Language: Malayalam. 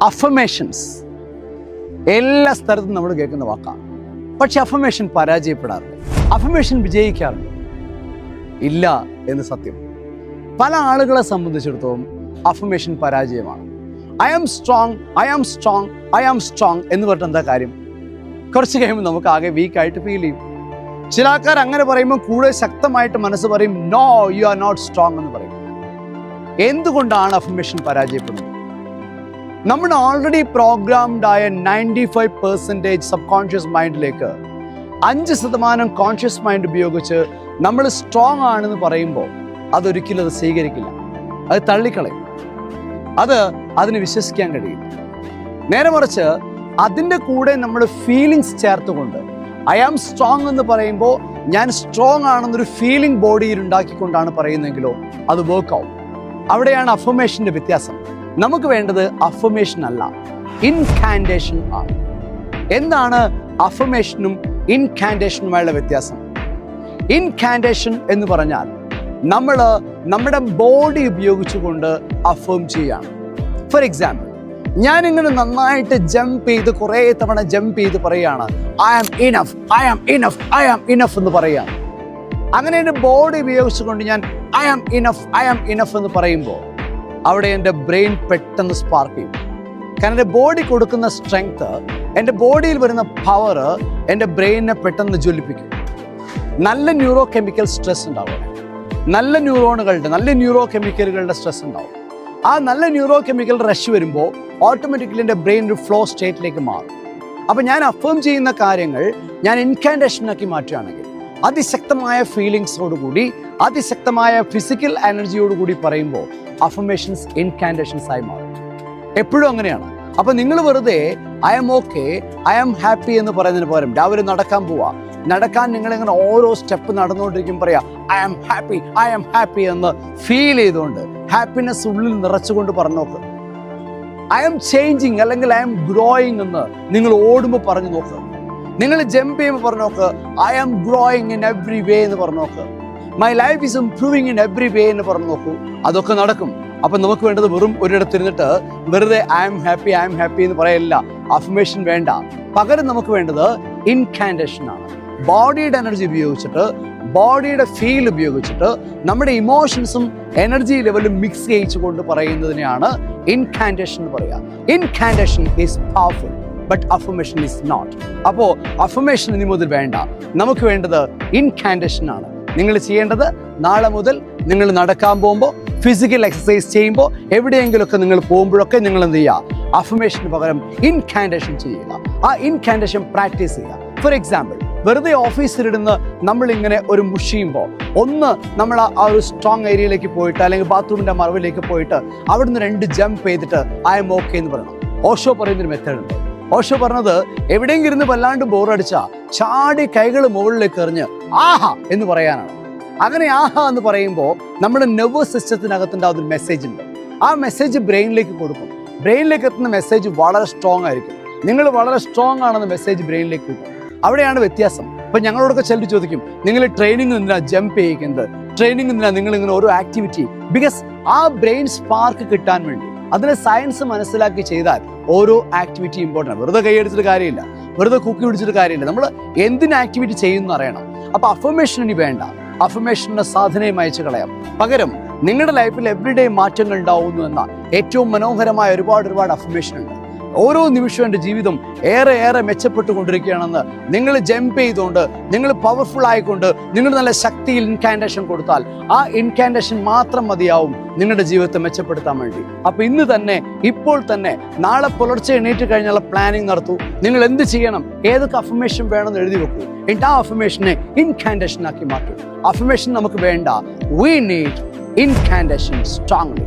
അഫർമേഷൻസ് എല്ലാ സ്ഥലത്തും നമ്മൾ കേൾക്കുന്ന വാക്കാണ്. പക്ഷെ അഫർമേഷൻ പരാജയപ്പെടാറുണ്ട്. അഫർമേഷൻ വിജയിക്കാറുണ്ട് ഇല്ല എന്ന് സത്യം. പല ആളുകളെ സംബന്ധിച്ചിടത്തോളം അഫർമേഷൻ പരാജയമാണ്. I am strong, I am strong, I am strong എന്ന് പറഞ്ഞിട്ട് എന്താ കാര്യം? കുറച്ച് കഴിയുമ്പോൾ നമുക്ക് ആകെ വീക്കായിട്ട് ഫീൽ ചെയ്യും. ചില ആൾക്കാർ അങ്ങനെ പറയുമ്പോൾ കൂടുതൽ ശക്തമായിട്ട് മനസ്സ് പറയും no you are not strong എന്ന് പറയും. എന്തുകൊണ്ടാണ് അഫർമേഷൻ പരാജയപ്പെടുന്നത്? നമ്മൾ ഓൾറെഡി പ്രോഗ്രാംഡ് ആയ 95% സബ് കോൺഷ്യസ് മൈൻഡിലേക്ക് 5% കോൺഷ്യസ് മൈൻഡ് ഉപയോഗിച്ച് നമ്മൾ സ്ട്രോങ് ആണെന്ന് പറയുമ്പോൾ അതൊരിക്കലും അത് സ്വീകരിക്കില്ല, അത് തള്ളിക്കളയും, അതിന് വിശ്വസിക്കാൻ കഴിയില്ല. നേരെ മറിച്ച് അതിൻ്റെ കൂടെ നമ്മൾ ഫീലിങ്സ് ചേർത്തുകൊണ്ട് ഐ ആം സ്ട്രോങ് എന്ന് പറയുമ്പോൾ ഞാൻ സ്ട്രോങ് ആണെന്നൊരു ഫീലിംഗ് ബോഡിയിൽ ഉണ്ടാക്കിക്കൊണ്ടാണ് പറയുന്നതെങ്കിലോ അത് വർക്കാവും. അവിടെയാണ് അഫർമേഷൻ്റെ വ്യത്യാസം. നമുക്ക് വേണ്ടത് അഫർമേഷൻ അല്ല, ഇൻകാൻഡേഷൻ ആണ്. എന്താണ് അഫർമേഷനും ഇൻകാൻഡേഷനുമായുള്ള വ്യത്യാസം? ഇൻകാൻഡേഷൻ എന്ന് പറഞ്ഞാൽ നമ്മൾ നമ്മുടെ ബോഡി ഉപയോഗിച്ചുകൊണ്ട് അഫേം ചെയ്യുകയാണ്. ഫോർ എക്സാമ്പിൾ, ഞാനിങ്ങനെ നന്നായിട്ട് ജമ്പ് ചെയ്ത് കുറേ തവണ ജമ്പ് ചെയ്ത് പറയുകയാണ് I am enough, I am enough, I am enough എന്ന് പറയുകയാണ്. അങ്ങനെ എൻ്റെ ബോഡി ഉപയോഗിച്ചുകൊണ്ട് ഞാൻ I am enough, I am enough എന്ന് പറയുമ്പോൾ അവിടെ എൻ്റെ ബ്രെയിൻ പെട്ടെന്ന് സ്പാർക്ക് ചെയ്യും. കാരണം എൻ്റെ ബോഡി കൊടുക്കുന്ന സ്ട്രെങ്ത്, എൻ്റെ ബോഡിയിൽ വരുന്ന പവർ എൻ്റെ ബ്രെയിനിനെ പെട്ടെന്ന് ജ്വലിപ്പിക്കും. നല്ല ന്യൂറോ കെമിക്കൽ സ്ട്രെസ് ഉണ്ടാവും, നല്ല ന്യൂറോണുകളുടെ നല്ല ന്യൂറോ കെമിക്കലുകളുടെ സ്ട്രെസ് ഉണ്ടാവും. ആ നല്ല ന്യൂറോ കെമിക്കൽ റഷ് വരുമ്പോൾ ഓട്ടോമാറ്റിക്കലി എൻ്റെ ബ്രെയിൻ ഒരു ഫ്ലോ സ്റ്റേറ്റിലേക്ക് മാറും. അപ്പോൾ ഞാൻ അഫേം ചെയ്യുന്ന കാര്യങ്ങൾ ഞാൻ ഇൻകാൻഡേഷനാക്കി മാറ്റുകയാണെങ്കിൽ അതിശക്തമായ ഫീലിങ്സോടുകൂടി അതിശക്തമായ ഫിസിക്കൽ എനർജിയോടുകൂടി പറയുമ്പോൾ അഫർമേഷൻസ് ഇൻകാൻഡേഷൻസ് ആയി മാറും. എപ്പോഴും അങ്ങനെയാണ്. അപ്പോൾ നിങ്ങൾ വെറുതെ I am okay, I am happy എന്ന് പറയുന്നതിന് പകരം രാവിലെ നടക്കാൻ പോവാ, നടക്കാൻ നിങ്ങളിങ്ങനെ ഓരോ സ്റ്റെപ്പ് നടന്നുകൊണ്ടിരിക്കും പറയാ I am happy, I am happy എന്ന് ഫീൽ ചെയ്തുകൊണ്ട് ഹാപ്പിനെസ് ഉള്ളിൽ നിറച്ചുകൊണ്ട് പറഞ്ഞു നോക്ക്. ഐ ആം ചേഞ്ചിങ് അല്ലെങ്കിൽ ഐ ആം ഗ്രോയിങ് എന്ന് നിങ്ങൾ ഓടുമ്പോൾ പറഞ്ഞു നോക്ക്. നിങ്ങൾ ജമ്പ് ചെയ്യുമ്പോൾ പറഞ്ഞു നോക്ക് I am growing in every way എന്ന് പറഞ്ഞു നോക്ക്. My life is improving in every way എന്ന് പറഞ്ഞു നോക്കൂ. അതൊക്കെ നടക്കും. അപ്പം നമുക്ക് വേണ്ടത് വെറും ഒരിടത്തിരുന്നിട്ട് വെറുതെ I am happy, I am happy എന്ന് പറയല്ല. അഫർമേഷൻ വേണ്ട. പകരം നമുക്ക് വേണ്ടത് ഇൻകാൻഡേഷൻ ആണ്. ബോഡിയുടെ എനർജി ഉപയോഗിച്ചിട്ട്, ബോഡിയുടെ ഫീൽ ഉപയോഗിച്ചിട്ട് നമ്മുടെ ഇമോഷൻസും എനർജി ലെവലും മിക്സ് ചെയ്യിച്ചുകൊണ്ട് പറയുന്നതിനെയാണ് ഇൻകാൻഡേഷൻ എന്ന് പറയുക. Incantation is powerful but affirmation is not. അപ്പോൾ അഫർമേഷൻ ഇനി മുതൽ വേണ്ട, നമുക്ക് വേണ്ടത് ഇൻകാൻഡേഷൻ ആണ്. നിങ്ങൾ ചെയ്യേണ്ടത് നാളെ മുതൽ നിങ്ങൾ നടക്കാൻ പോകുമ്പോൾ, ഫിസിക്കൽ എക്സസൈസ് ചെയ്യുമ്പോൾ, എവിടെയെങ്കിലുമൊക്കെ നിങ്ങൾ പോകുമ്പോഴൊക്കെ നിങ്ങൾ എന്ത് ചെയ്യുക? അഫർമേഷന് പകരം ഇൻകാൻഡേഷൻ ചെയ്യുക. ആ ഇൻകാൻഡേഷൻ പ്രാക്ടീസ് ചെയ്യുക. ഫോർ എക്സാമ്പിൾ, വെറുതെ ഓഫീസിലിരുന്ന് നമ്മളിങ്ങനെ ഒരു മുഷിയുമ്പോൾ ഒന്ന് നമ്മൾ ആ ഒരു സ്ട്രോങ് ഏരിയയിലേക്ക് പോയിട്ട് അല്ലെങ്കിൽ ബാത്റൂമിൻ്റെ മറവിലേക്ക് പോയിട്ട് അവിടുന്ന് 2 ജമ്പ് ചെയ്തിട്ട് ഐ എം ഓക്കെ എന്ന് പറയണം. ഓഷോ പറയുന്നൊരു മെത്തേഡ് ഉണ്ട്. ഓഷോ പറഞ്ഞത് എവിടെയെങ്കിലും ഇരുന്ന് വല്ലാണ്ട് ബോറടിച്ചാ ചാടി കൈകൾ മുകളിലേക്ക് എറിഞ്ഞ് ആഹാ എന്ന് പറയാനാണ്. അങ്ങനെ ആഹാ എന്ന് പറയുമ്പോൾ നമ്മുടെ നെർവസ് സിസ്റ്റത്തിനകത്തുണ്ടാവുന്ന ഒരു മെസ്സേജ് ഉണ്ട്. ആ മെസ്സേജ് ബ്രെയിനിലേക്ക് കൊടുക്കും. ബ്രെയിനിലേക്ക് എത്തുന്ന മെസ്സേജ് വളരെ സ്ട്രോങ് ആയിരിക്കും. നിങ്ങൾ വളരെ സ്ട്രോങ് ആണെന്ന് മെസ്സേജ് ബ്രെയിനിലേക്ക് കിട്ടും. അവിടെയാണ് വ്യത്യാസം. ഇപ്പം ഞങ്ങളോടൊക്കെ ചിലർ ചോദിക്കും നിങ്ങൾ ട്രെയിനിങ് എന്തിനാ ജമ്പ് ചെയ്യിക്കുന്നത്, ട്രെയിനിങ് എന്തിനാ നിങ്ങൾ ഇങ്ങനെ ഓരോ ആക്ടിവിറ്റി? ബിക്കോസ് ആ ബ്രെയിൻ സ്പാർക്ക് കിട്ടാൻ വേണ്ടി അതിനെ സയൻസ് മനസ്സിലാക്കി ചെയ്താൽ ഓരോ ആക്ടിവിറ്റി ഇമ്പോർട്ടൻ്റ്. വെറുതെ കൈയടിച്ചിട്ട് കാര്യമില്ല, വെറുതെ കുക്കി പിടിച്ചിട്ട് കാര്യമില്ല. നമ്മൾ എന്തിന് ആക്ടിവിറ്റി ചെയ്യുമെന്ന് അറിയണം. അപ്പോൾ അഫർമേഷൻ ഇനി വേണ്ട, അഫർമേഷൻ്റെ സാധനയും അയച്ചു കളയാം. പകരം നിങ്ങളുടെ ലൈഫിൽ എവറിഡേ മാറ്റങ്ങൾ ഉണ്ടാവുന്നു എന്ന ഏറ്റവും മനോഹരമായ ഒരുപാട് അഫർമേഷൻ ഉണ്ട്. ഓരോ നിമിഷവും എൻ്റെ ജീവിതം ഏറെ മെച്ചപ്പെട്ടുകൊണ്ടിരിക്കുകയാണെന്ന് നിങ്ങൾ ജമ്പ് ചെയ്തുകൊണ്ട്, നിങ്ങൾ പവർഫുൾ ആയിക്കൊണ്ട്, നിങ്ങൾ നല്ല ശക്തിയിൽ ഇൻകാൻഡേഷൻ കൊടുത്താൽ ആ ഇൻകാൻഡേഷൻ മാത്രം മതിയാവും നിങ്ങളുടെ ജീവിതത്തെ മെച്ചപ്പെടുത്താൻ വേണ്ടി. അപ്പോൾ ഇന്ന് തന്നെ, ഇപ്പോൾ തന്നെ, നാളെ പുലർച്ചെ എണീറ്റ് കഴിഞ്ഞുള്ള പ്ലാനിങ് നടത്തൂ. നിങ്ങൾ എന്ത് ചെയ്യണം, ഏതൊക്കെ അഫർമേഷൻ വേണമെന്ന് എഴുതി വെക്കൂ. എന്നിട്ട് ആ അഫർമേഷനെ ഇൻകാൻഡേഷൻ ആക്കി മാറ്റൂ. അഫർമേഷൻ നമുക്ക് വേണ്ട, വി നീഡ് ഇൻകാൻഡേഷൻ സ്ട്രോങ്ലി.